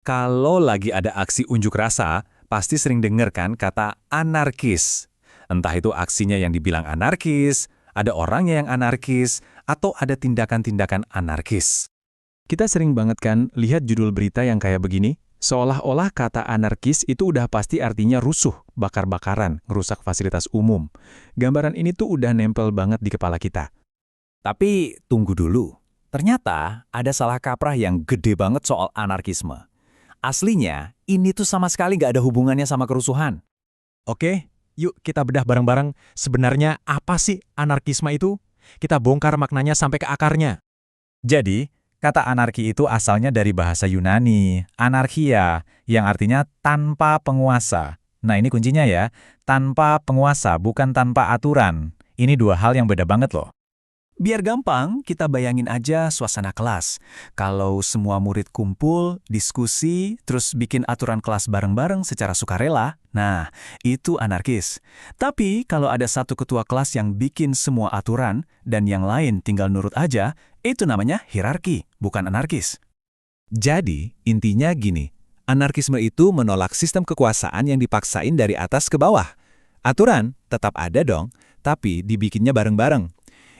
Kalau lagi ada aksi unjuk rasa, pasti sering dengar kan kata anarkis. Entah itu aksinya yang dibilang anarkis, ada orangnya yang anarkis, atau ada tindakan-tindakan anarkis. Kita sering banget kan lihat judul berita yang kayak begini, seolah-olah kata anarkis itu udah pasti artinya rusuh, bakar-bakaran, ngerusak fasilitas umum. Gambaran ini tuh udah nempel banget di kepala kita. Tapi tunggu dulu. Ternyata ada salah kaprah yang gede banget soal anarkisme. Aslinya, ini tuh sama sekali nggak ada hubungannya sama kerusuhan. Oke, yuk kita bedah bareng-bareng. Sebenarnya apa sih anarkisme itu? Kita bongkar maknanya sampai ke akarnya. Jadi, kata anarki itu asalnya dari bahasa Yunani, anarchia, yang artinya tanpa penguasa. Nah, ini kuncinya ya, tanpa penguasa, bukan tanpa aturan. Ini dua hal yang beda banget loh. Biar gampang, kita bayangin aja suasana kelas. Kalau semua murid kumpul, diskusi, terus bikin aturan kelas bareng-bareng secara sukarela, nah, itu anarkis. Tapi kalau ada satu ketua kelas yang bikin semua aturan, dan yang lain tinggal nurut aja, itu namanya hierarki, bukan anarkis. Jadi, intinya gini, anarkisme itu menolak sistem kekuasaan yang dipaksain dari atas ke bawah. Aturan tetap ada dong, tapi dibikinnya bareng-bareng.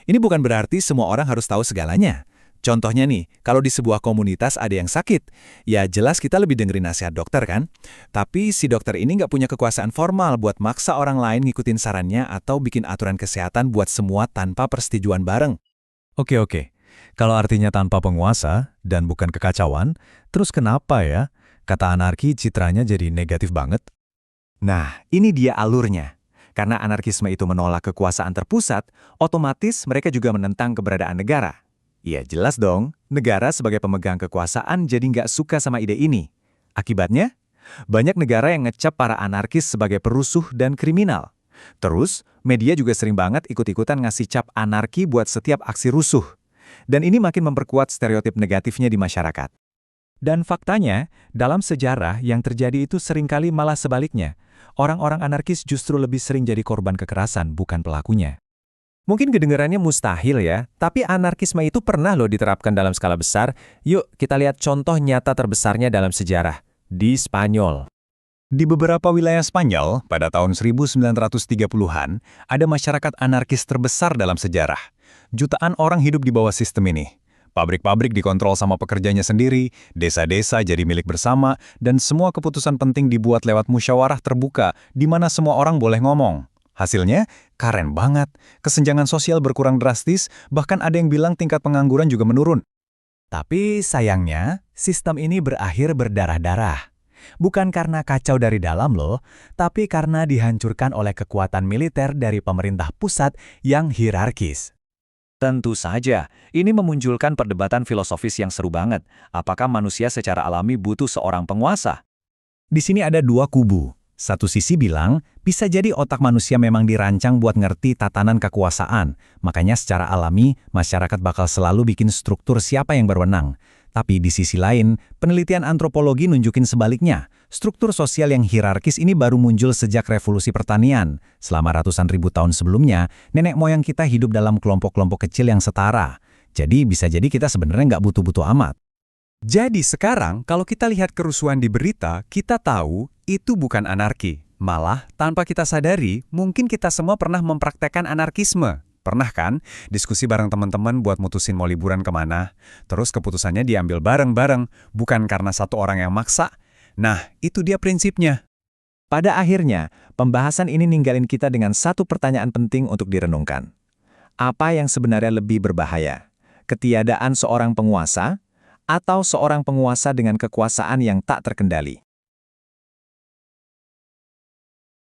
Ini bukan berarti semua orang harus tahu segalanya. Contohnya nih, kalau di sebuah komunitas ada yang sakit, ya jelas kita lebih dengerin nasihat dokter kan? Tapi si dokter ini nggak punya kekuasaan formal buat maksa orang lain ngikutin sarannya atau bikin aturan kesehatan buat semua tanpa persetujuan bareng. Oke. Kalau artinya tanpa penguasa dan bukan kekacauan, terus kenapa ya kata anarki citranya jadi negatif banget? Nah, ini dia alurnya. Karena anarkisme itu menolak kekuasaan terpusat, otomatis mereka juga menentang keberadaan negara. Ya jelas dong, negara sebagai pemegang kekuasaan jadi nggak suka sama ide ini. Akibatnya, banyak negara yang ngecap para anarkis sebagai perusuh dan kriminal. Terus, media juga sering banget ikut-ikutan ngasih cap anarki buat setiap aksi rusuh. Dan ini makin memperkuat stereotip negatifnya di masyarakat. Dan faktanya, dalam sejarah yang terjadi itu seringkali malah sebaliknya. Orang-orang anarkis justru lebih sering jadi korban kekerasan, bukan pelakunya. Mungkin kedengarannya mustahil ya, tapi anarkisme itu pernah loh diterapkan dalam skala besar. Yuk kita lihat contoh nyata terbesarnya dalam sejarah, di Spanyol. Di beberapa wilayah Spanyol, pada tahun 1930-an, ada masyarakat anarkis terbesar dalam sejarah. Jutaan orang hidup di bawah sistem ini. Pabrik-pabrik dikontrol sama pekerjanya sendiri, desa-desa jadi milik bersama, dan semua keputusan penting dibuat lewat musyawarah terbuka, di mana semua orang boleh ngomong. Hasilnya, keren banget. Kesenjangan sosial berkurang drastis, bahkan ada yang bilang tingkat pengangguran juga menurun. Tapi sayangnya, sistem ini berakhir berdarah-darah. Bukan karena kacau dari dalam loh, tapi karena dihancurkan oleh kekuatan militer dari pemerintah pusat yang hierarkis. Tentu saja, ini memunculkan perdebatan filosofis yang seru banget. Apakah manusia secara alami butuh seorang penguasa? Di sini ada dua kubu. Satu sisi bilang, bisa jadi otak manusia memang dirancang buat ngerti tatanan kekuasaan. Makanya secara alami, masyarakat bakal selalu bikin struktur siapa yang berwenang. Tapi di sisi lain, penelitian antropologi nunjukin sebaliknya. Struktur sosial yang hierarkis ini baru muncul sejak revolusi pertanian. Selama ratusan ribu tahun sebelumnya, nenek moyang kita hidup dalam kelompok-kelompok kecil yang setara. Jadi bisa jadi kita sebenarnya nggak butuh-butuh amat. Jadi sekarang, kalau kita lihat kerusuhan di berita, kita tahu itu bukan anarki. Malah, tanpa kita sadari, mungkin kita semua pernah mempraktekkan anarkisme. Pernah kan? Diskusi bareng teman-teman buat mutusin mau liburan kemana. Terus keputusannya diambil bareng-bareng, bukan karena satu orang yang maksa. Nah, itu dia prinsipnya. Pada akhirnya, pembahasan ini ninggalin kita dengan satu pertanyaan penting untuk direnungkan. Apa yang sebenarnya lebih berbahaya? Ketiadaan seorang penguasa, atau seorang penguasa dengan kekuasaan yang tak terkendali?